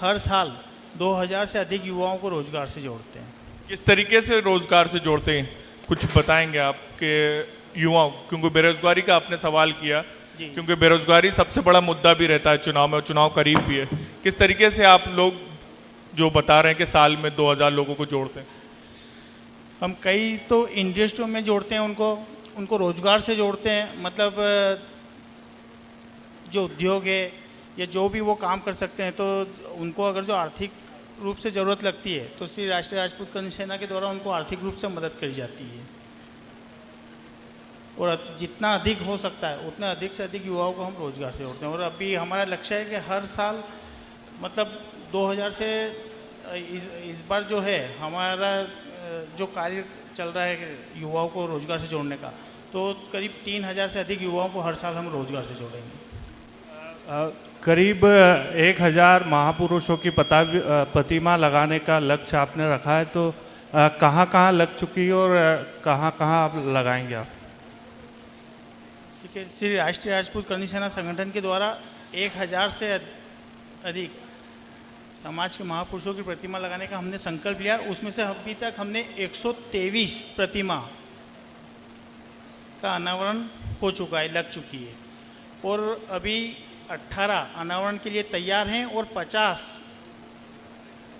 हर साल 2000 से अधिक युवाओं को रोजगार से जोड़ते हैं। किस तरीके से रोजगार से जोड़ते हैं, कुछ बताएंगे आपके युवाओं, क्योंकि बेरोजगारी का आपने सवाल किया, क्योंकि बेरोजगारी सबसे बड़ा मुद्दा भी रहता है चुनाव में, और चुनाव करीब भी है। किस तरीके से आप लोग जो बता रहे हैं कि साल में 2000 लोगों को जोड़ते हैं? हम कई तो इंडस्ट्रियों में जोड़ते हैं, उनको रोजगार से जोड़ते हैं। मतलब जो उद्योग है या जो भी वो काम कर सकते हैं, तो उनको अगर जो आर्थिक रूप से ज़रूरत लगती है तो श्री राष्ट्रीय राजपूत कर्ण सेना के द्वारा उनको आर्थिक रूप से मदद करी जाती है। और जितना अधिक हो सकता है उतना अधिक से अधिक युवाओं को हम रोजगार से जोड़ते हैं। और अभी हमारा लक्ष्य है कि हर साल मतलब 2000 से इस बार जो है हमारा जो कार्य चल रहा है युवाओं को रोजगार से जोड़ने का, तो करीब 3000 से अधिक युवाओं को हर साल हम रोजगार से जोड़ेंगे। करीब 1000 महापुरुषों की प्रतिमा लगाने का लक्ष्य आपने रखा है, तो कहाँ कहाँ लग चुकी है और कहाँ कहाँ आप लगाएंगे आप? ठीक है, श्री राष्ट्रीय राजपूत कर्ण सेना संगठन के द्वारा 1000 से अधिक समाज के महापुरुषों की प्रतिमा लगाने का हमने संकल्प लिया। उसमें से अभी तक हमने 123 प्रतिमा का अनावरण हो चुका है, लग चुकी है, और अभी 18 अनावरण के लिए तैयार हैं और 50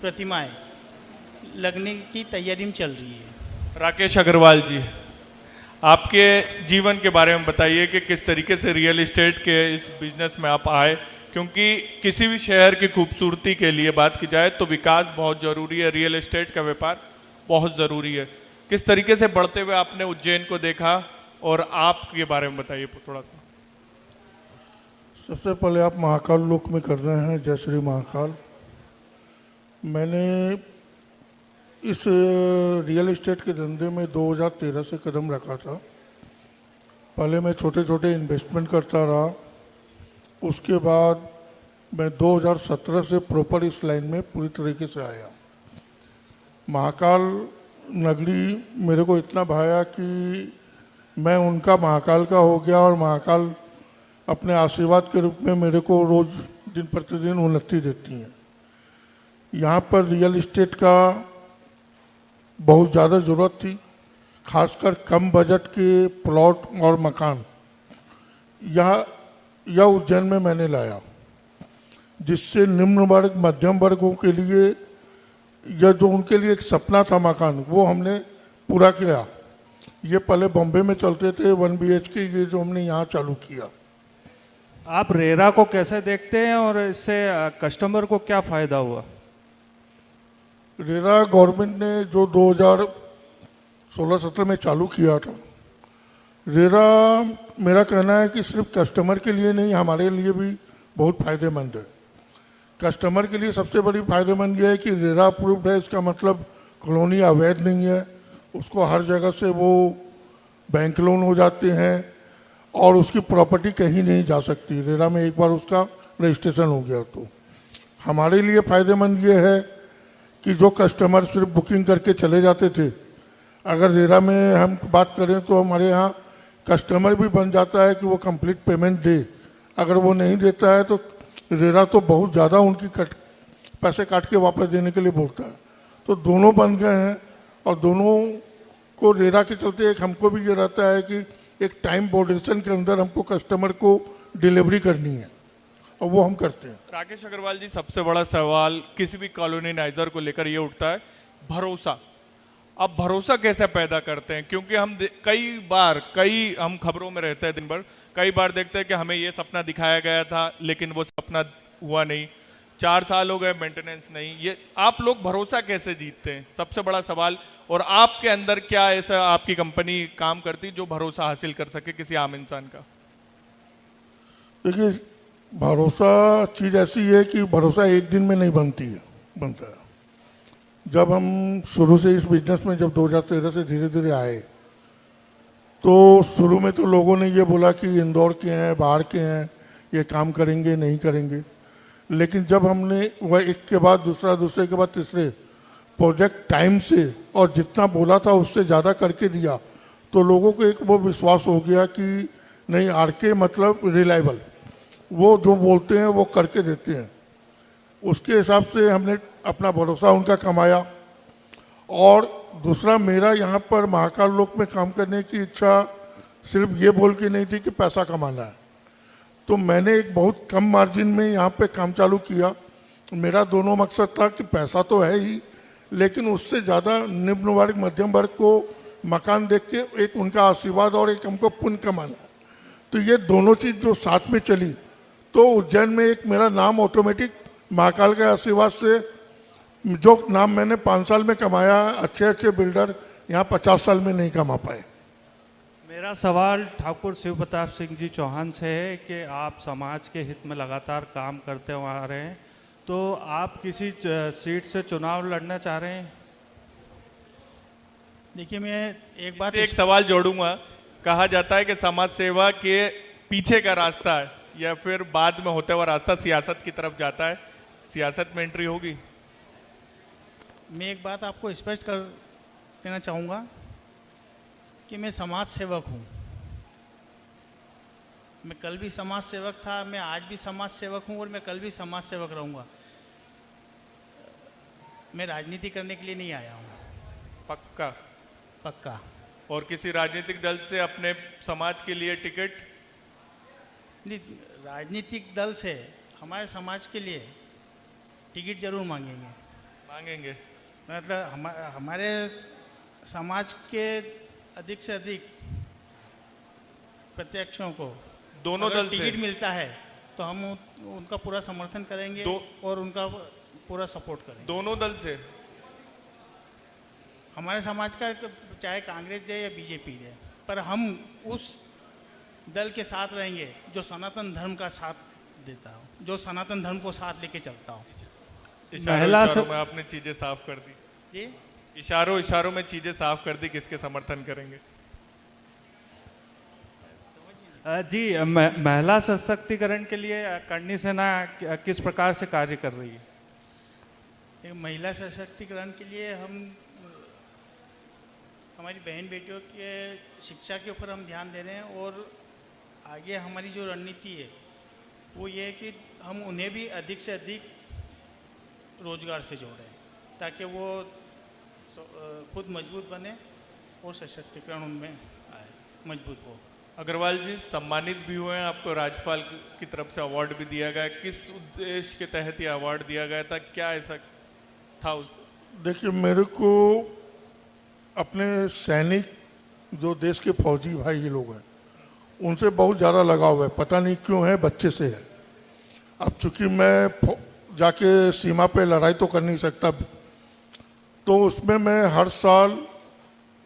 प्रतिमाएं लगने की तैयारी में चल रही है। राकेश अग्रवाल जी, आपके जीवन के बारे में बताइए कि किस तरीके से रियल एस्टेट के इस बिजनेस में आप आए, क्योंकि किसी भी शहर की खूबसूरती के लिए बात की जाए तो विकास बहुत जरूरी है, रियल एस्टेट का व्यापार बहुत जरूरी है। किस तरीके से बढ़ते हुए आपने उज्जैन को देखा, और आपके बारे में बताइए थोड़ा सा। सबसे पहले आप महाकाल लोक में कर रहे हैं, जय श्री महाकाल। मैंने इस रियल एस्टेट के धंधे में 2013 से कदम रखा था। पहले मैं छोटे छोटे इन्वेस्टमेंट करता रहा, उसके बाद मैं 2017 से प्रॉपर इस लाइन में पूरी तरीके से आया। महाकाल नगरी मेरे को इतना भाया कि मैं उनका महाकाल का हो गया, और महाकाल अपने आशीर्वाद के रूप में मेरे को रोज़ दिन प्रतिदिन उन्नति देती हैं। यहाँ पर रियल एस्टेट का बहुत ज़्यादा ज़रूरत थी, खासकर कम बजट के प्लॉट और मकान यह उज्जैन में मैंने लाया, जिससे निम्न वर्ग मध्यम वर्गों के लिए यह जो उनके लिए एक सपना था मकान, वो हमने पूरा किया। ये पहले बॉम्बे में चलते थे 1 BHK, ये जो हमने यहाँ चालू किया। आप रेरा को कैसे देखते हैं और इससे कस्टमर को क्या फायदा हुआ? रेरा गवर्नमेंट ने जो 2016-17 में चालू किया था, रेरा मेरा कहना है कि सिर्फ कस्टमर के लिए नहीं, हमारे लिए भी बहुत फायदेमंद है। कस्टमर के लिए सबसे बड़ी फायदेमंद यह है कि रेरा अप्रूव्ड है, इसका मतलब कॉलोनी अवैध नहीं है, उसको हर जगह से वो बैंक लोन हो जाते हैं और उसकी प्रॉपर्टी कहीं नहीं जा सकती। रेरा में एक बार उसका रजिस्ट्रेशन हो गया तो हमारे लिए फ़ायदेमंद ये है कि जो कस्टमर सिर्फ बुकिंग करके चले जाते थे, अगर रेरा में हम बात करें तो हमारे यहाँ कस्टमर भी बन जाता है कि वो कंप्लीट पेमेंट दे। अगर वो नहीं देता है तो रेरा तो बहुत ज़्यादा उनकी पैसे काट के वापस देने के लिए बोलता है। तो दोनों बन गए हैं, और दोनों को रेरा के चलते एक हमको भी ये रहता है कि एक टाइम बॉर्डेशन के अंदर हमको कस्टमर को डिलीवरी करनी है, और वो हम करते हैं। राकेश अग्रवाल जी, सबसे बड़ा सवाल किसी भी कॉलोनीनाइजर को लेकर ये उठता है, भरोसा। आप भरोसा कैसे पैदा करते हैं? क्योंकि हम कई हम खबरों में रहते हैं दिन भर, कई बार देखते हैं कि हमें ये सपना दिखाया गया था लेकिन वो सपना हुआ नहीं, 4 साल हो गए मेंटेनेंस नहीं। ये आप लोग भरोसा कैसे जीतते हैं, सबसे बड़ा सवाल। और आपके अंदर क्या ऐसा आपकी कंपनी काम करती जो भरोसा हासिल कर सके किसी आम इंसान का? देखिए, भरोसा चीज़ ऐसी है कि भरोसा एक दिन में नहीं बनता है। जब हम शुरू से इस बिजनेस में जब 2013 से धीरे धीरे आए, तो शुरू में तो लोगों ने ये बोला कि इंदौर के हैं, बाहर के हैं, ये काम करेंगे नहीं करेंगे। लेकिन जब हमने वह एक के बाद दूसरा, दूसरे के बाद तीसरे प्रोजेक्ट टाइम से और जितना बोला था उससे ज़्यादा करके दिया, तो लोगों को एक वो विश्वास हो गया कि नहीं, आरके मतलब रिलायबल, वो जो बोलते हैं वो करके देते हैं। उसके हिसाब से हमने अपना भरोसा उनका कमाया। और दूसरा, मेरा यहाँ पर महाकाल लोक में काम करने की इच्छा सिर्फ ये बोल के नहीं थी कि पैसा कमाना है, तो मैंने एक बहुत कम मार्जिन में यहाँ पे काम चालू किया। मेरा दोनों मकसद था कि पैसा तो है ही, लेकिन उससे ज़्यादा निम्न वर्ग मध्यम वर्ग को मकान देख के एक उनका आशीर्वाद और एक हमको पुण्य कमाना है। तो ये दोनों चीज़ जो साथ में चली, तो उज्जैन में एक मेरा नाम ऑटोमेटिक महाकाल के आशीर्वाद से, जो नाम मैंने 5 साल में कमाया, अच्छे अच्छे बिल्डर यहाँ 50 साल में नहीं कमा पाए। मेरा सवाल ठाकुर शिव प्रताप सिंह जी चौहान से है कि आप समाज के हित में लगातार काम करते आ रहे हैं, तो आप किसी सीट से चुनाव लड़ना चाह रहे हैं? देखिए, मैं एक बात एक सवाल जोड़ूंगा। कहा जाता है कि समाज सेवा के पीछे का रास्ता है या फिर बाद में होता हुआ रास्ता सियासत की तरफ जाता है, सियासत में एंट्री होगी? मैं एक बात आपको स्पष्ट कर देना चाहूँगा कि मैं समाज सेवक हूँ। मैं कल भी समाज सेवक था, मैं आज भी समाज सेवक हूँ और मैं कल भी समाज सेवक रहूँगा। मैं राजनीति करने के लिए नहीं आया हूँ। पक्का? पक्का। और किसी राजनीतिक दल से अपने समाज के लिए टिकट? नहीं, राजनीतिक दल से हमारे समाज के लिए टिकट जरूर मांगेंगे। मतलब हमारे समाज के अधिक से अधिक प्रत्याशियों को दोनों दल से टिकट मिलता है तो हम उनका पूरा समर्थन करेंगे और उनका पूरा सपोर्ट करेंगे। दोनों दल से? हमारे समाज का चाहे कांग्रेस दे या बीजेपी दे, पर हम उस दल के साथ रहेंगे जो सनातन धर्म का साथ देता हो, जो सनातन धर्म को साथ लेके चलता हो। इशारों में आपने चीजें साफ कर दी जी, इशारों में चीजें साफ कर दी। किसके समर्थन करेंगे? जी, महिला सशक्तिकरण के लिए करणी सेना किस प्रकार से कार्य कर रही है? महिला सशक्तिकरण के लिए हम हमारी बहन बेटियों के शिक्षा के ऊपर हम ध्यान दे रहे हैं, और आगे हमारी जो रणनीति है वो ये है कि हम उन्हें भी अधिक से अधिक रोजगार से जोड़ें ताकि वो खुद मजबूत बने और सशक्तिकरण उनमें आए, मजबूत हो। अग्रवाल जी सम्मानित भी हुए हैं, आपको राज्यपाल की तरफ से अवार्ड भी दिया गया। किस उद्देश्य के तहत ये अवार्ड दिया गया था, क्या ऐसा था उस? देखिए, मेरे को अपने सैनिक जो देश के फौजी भाई ये लोग हैं उनसे बहुत ज़्यादा लगाव है, पता नहीं क्यों है, बच्चे से है। अब चूंकि मैं जाके सीमा पे लड़ाई तो कर नहीं सकता, तो उसमें मैं हर साल,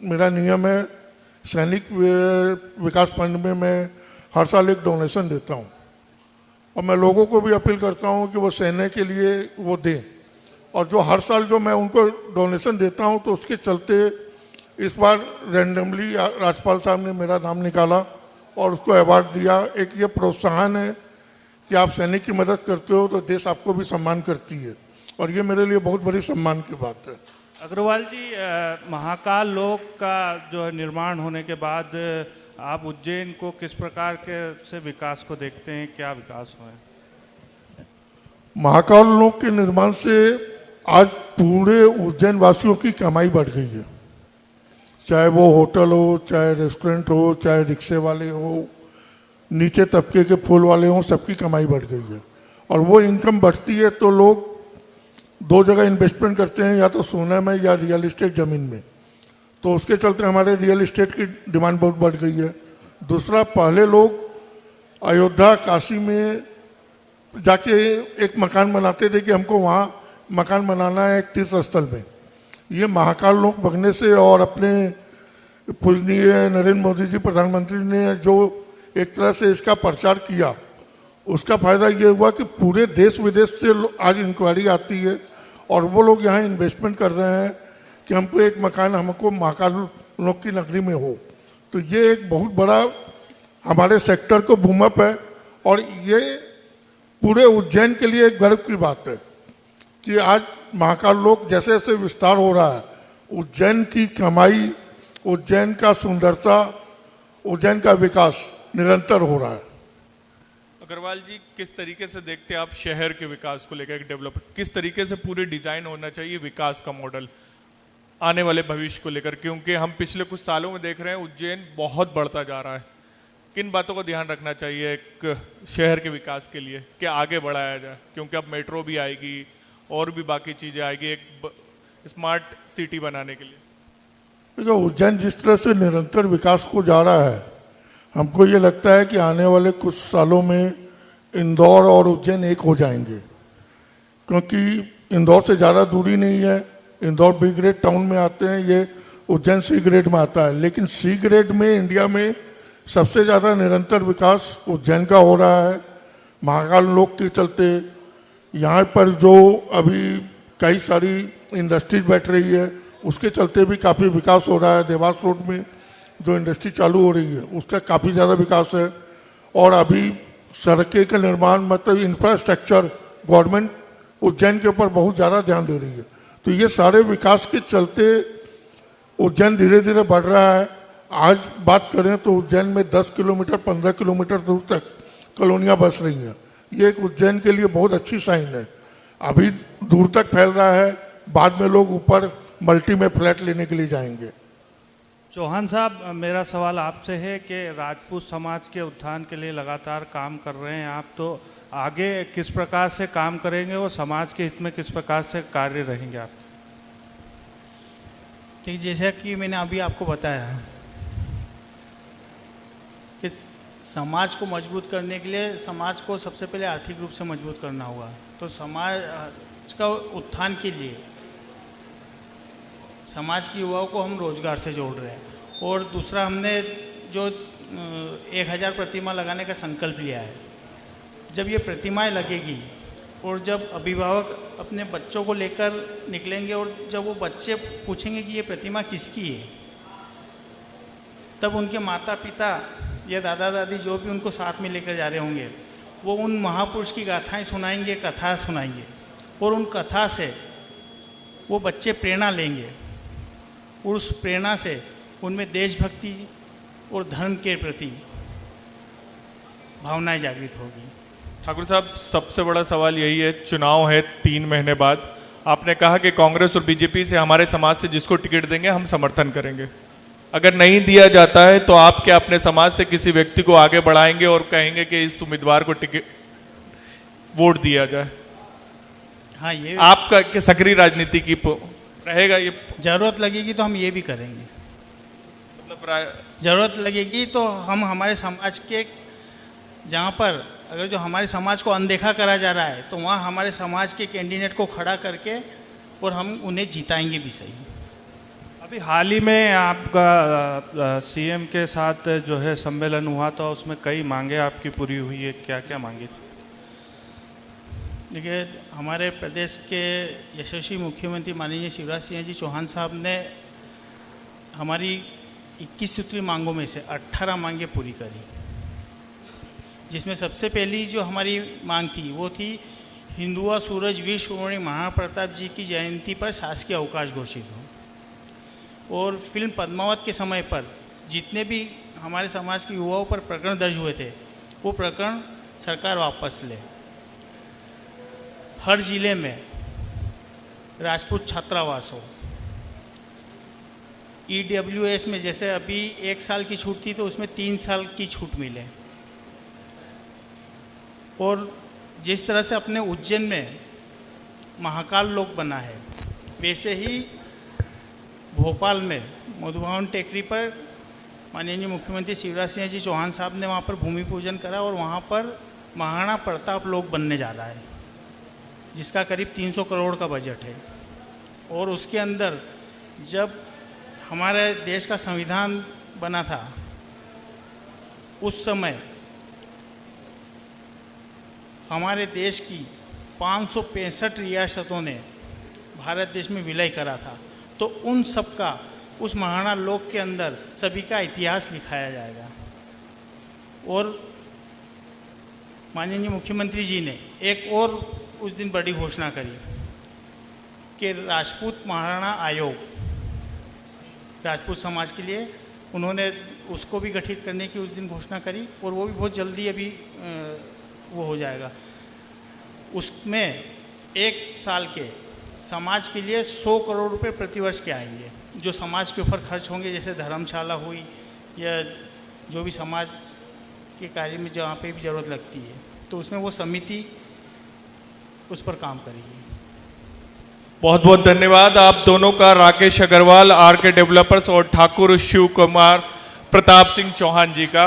मेरा नियम है, सैनिक विकास फंड में मैं हर साल एक डोनेशन देता हूँ, और मैं लोगों को भी अपील करता हूँ कि वो सेना के लिए वो दें। और जो हर साल जो मैं उनको डोनेशन देता हूँ, तो उसके चलते इस बार रैंडमली राज्यपाल साहब ने मेरा नाम निकाला और उसको अवार्ड दिया। एक ये प्रोत्साहन है कि आप सैनिक की मदद करते हो तो देश आपको भी सम्मान करती है, और ये मेरे लिए बहुत बड़ी सम्मान की बात है। अग्रवाल जी, महाकाल लोक का जो निर्माण होने के बाद आप उज्जैन को किस प्रकार के से विकास को देखते हैं, क्या विकास हुआ है? महाकाल लोक के निर्माण से आज पूरे उज्जैन वासियों की कमाई बढ़ गई है, चाहे वो होटल हो, चाहे रेस्टोरेंट हो, चाहे रिक्शे वाले हो, नीचे तबके के फूल वाले हों, सबकी कमाई बढ़ गई है। और वो इनकम बढ़ती है तो लोग दो जगह इन्वेस्टमेंट करते हैं, या तो सोने में या रियल एस्टेट ज़मीन में, तो उसके चलते हमारे रियल एस्टेट की डिमांड बहुत बढ़ गई है। दूसरा, पहले लोग अयोध्या काशी में जाके एक मकान बनाते थे कि हमको वहाँ मकान बनाना है एक तीर्थ स्थल में। ये महाकाल लोक बनने से और अपने पूजनीय नरेंद्र मोदी जी प्रधानमंत्री ने जो एक तरह से इसका प्रचार किया, उसका फायदा ये हुआ कि पूरे देश विदेश से आज इंक्वायरी आती है और वो लोग यहाँ इन्वेस्टमेंट कर रहे हैं कि हमको एक मकान हमको महाकाल लोक की नगरी में हो। तो ये एक बहुत बड़ा हमारे सेक्टर को बूमअप है, और ये पूरे उज्जैन के लिए एक गर्व की बात है कि आज महाकाल लोक जैसे जैसे विस्तार हो रहा है, उज्जैन की कमाई, उज्जैन का सुंदरता, उज्जैन का विकास निरंतर हो रहा है। अग्रवाल जी, किस तरीके से देखते हैं आप शहर के विकास को लेकर, एक डेवलप किस तरीके से पूरी डिजाइन होना चाहिए विकास का मॉडल आने वाले भविष्य को लेकर? क्योंकि हम पिछले कुछ सालों में देख रहे हैं उज्जैन बहुत बढ़ता जा रहा है। किन बातों को ध्यान रखना चाहिए एक शहर के विकास के लिए कि आगे बढ़ाया जाए? क्योंकि अब मेट्रो भी आएगी और भी बाकी चीजें आएगी एक स्मार्ट सिटी बनाने के लिए। देखो, उज्जैन जिस तरह से निरंतर विकास को जा रहा है, हमको ये लगता है कि आने वाले कुछ सालों में इंदौर और उज्जैन एक हो जाएंगे, क्योंकि इंदौर से ज़्यादा दूरी नहीं है। इंदौर बी ग्रेड टाउन में आते हैं, ये उज्जैन सी ग्रेड में आता है। लेकिन सी ग्रेड में इंडिया में सबसे ज़्यादा निरंतर विकास उज्जैन का हो रहा है। महाकाल लोक के चलते यहाँ पर जो अभी कई सारी इंडस्ट्रीज बैठ रही है, उसके चलते भी काफ़ी विकास हो रहा है। देवास रोड में जो इंडस्ट्री चालू हो रही है उसका काफ़ी ज़्यादा विकास है। और अभी सड़कें का निर्माण, मतलब इंफ्रास्ट्रक्चर, गवर्नमेंट उज्जैन के ऊपर बहुत ज़्यादा ध्यान दे रही है। तो ये सारे विकास के चलते उज्जैन धीरे धीरे बढ़ रहा है। आज बात करें तो उज्जैन में 10 किलोमीटर 15 किलोमीटर दूर तक कॉलोनियाँ बस रही हैं। ये एक उज्जैन के लिए बहुत अच्छी साइन है। अभी दूर तक फैल रहा है, बाद में लोग ऊपर मल्टी में फ्लैट लेने के लिए जाएंगे। चौहान साहब, मेरा सवाल आपसे है कि राजपूत समाज के उत्थान के लिए लगातार काम कर रहे हैं आप, तो आगे किस प्रकार से काम करेंगे और समाज के हित में किस प्रकार से कार्य रहेंगे आप? ठीक, जैसा कि मैंने अभी आपको बताया कि समाज को मजबूत करने के लिए समाज को सबसे पहले आर्थिक रूप से मजबूत करना होगा। तो समाज का उत्थान के लिए समाज के युवाओं को हम रोजगार से जोड़ रहे हैं। और दूसरा, हमने जो 1000 प्रतिमा लगाने का संकल्प लिया है। जब ये प्रतिमाएं लगेगी और जब अभिभावक अपने बच्चों को लेकर निकलेंगे और जब वो बच्चे पूछेंगे कि ये प्रतिमा किसकी है, तब उनके माता पिता या दादा दादी जो भी उनको साथ में लेकर जा रहे होंगे, वो उन महापुरुष की गाथाएं सुनाएंगे, कथा सुनाएंगे। और उन कथा से वो बच्चे प्रेरणा लेंगे और उस प्रेरणा से उनमें देशभक्ति और धर्म के प्रति भावनाएं जागृत होगी। ठाकुर साहब, सबसे बड़ा सवाल यही है, चुनाव है 3 महीने बाद। आपने कहा कि कांग्रेस और बीजेपी से, हमारे समाज से जिसको टिकट देंगे हम समर्थन करेंगे। अगर नहीं दिया जाता है तो आप क्या अपने समाज से किसी व्यक्ति को आगे बढ़ाएंगे और कहेंगे कि इस उम्मीदवार को टिकट वोट दिया जाए? हाँ, ये आपका सक्रिय राजनीति की रहेगा ये? जरूरत लगेगी तो हम ये भी करेंगे। मतलब जरूरत लगेगी तो हम हमारे समाज के, जहाँ पर अगर जो हमारे समाज को अनदेखा करा जा रहा है, तो वहाँ हमारे समाज के कैंडिडेट को खड़ा करके और हम उन्हें जिताएंगे भी सही। अभी हाल ही में आपका सीएम के साथ जो है सम्मेलन हुआ था, उसमें कई मांगे आपकी पूरी हुई है, क्या क्या मांगी थी? देखिए, हमारे प्रदेश के यशस्वी मुख्यमंत्री माननीय शिवराज सिंह जी चौहान साहब ने हमारी 21 सूत्री मांगों में से 18 मांगे पूरी करी, जिसमें सबसे पहली जो हमारी मांग थी वो थी हिंदुआ सूरज वीर शिरोमणि महाप्रताप जी की जयंती पर शासकीय अवकाश घोषित हो। और फिल्म पद्मावत के समय पर जितने भी हमारे समाज के युवाओं पर प्रकरण दर्ज हुए थे, वो प्रकरण सरकार वापस ले। हर जिले में राजपूत छात्रावास हो। EWS में जैसे अभी 1 साल की छूट थी, तो उसमें 3 साल की छूट मिले। और जिस तरह से अपने उज्जैन में महाकाल लोक बना है, वैसे ही भोपाल में मधुबावन टेकरी पर माननीय मुख्यमंत्री शिवराज सिंह जी चौहान साहब ने वहाँ पर भूमि पूजन करा और वहाँ पर महाराणा प्रताप लोक बनने जा रहा है, जिसका करीब 300 करोड़ का बजट है। और उसके अंदर जब हमारे देश का संविधान बना था, उस समय हमारे देश की 565 रियासतों ने भारत देश में विलय करा था। तो उन सब का उस महाराणा लोक के अंदर सभी का इतिहास लिखाया जाएगा। और माननीय मुख्यमंत्री जी ने एक और उस दिन बड़ी घोषणा करी कि राजपूत महाराणा आयोग, राजपूत समाज के लिए उन्होंने उसको भी गठित करने की उस दिन घोषणा करी। और वो भी बहुत जल्दी अभी वो हो जाएगा। उसमें एक साल के समाज के लिए 100 करोड़ रुपए प्रतिवर्ष के आएंगे, जो समाज के ऊपर खर्च होंगे, जैसे धर्मशाला हुई या जो भी समाज के कार्य में जहाँ पे भी ज़रूरत लगती है, तो उसमें वो समिति उस पर काम करेगी। बहुत बहुत धन्यवाद आप दोनों का, राकेश अग्रवाल, आर के डेवलपर्स, और ठाकुर शिव कुमार प्रताप सिंह चौहान जी का।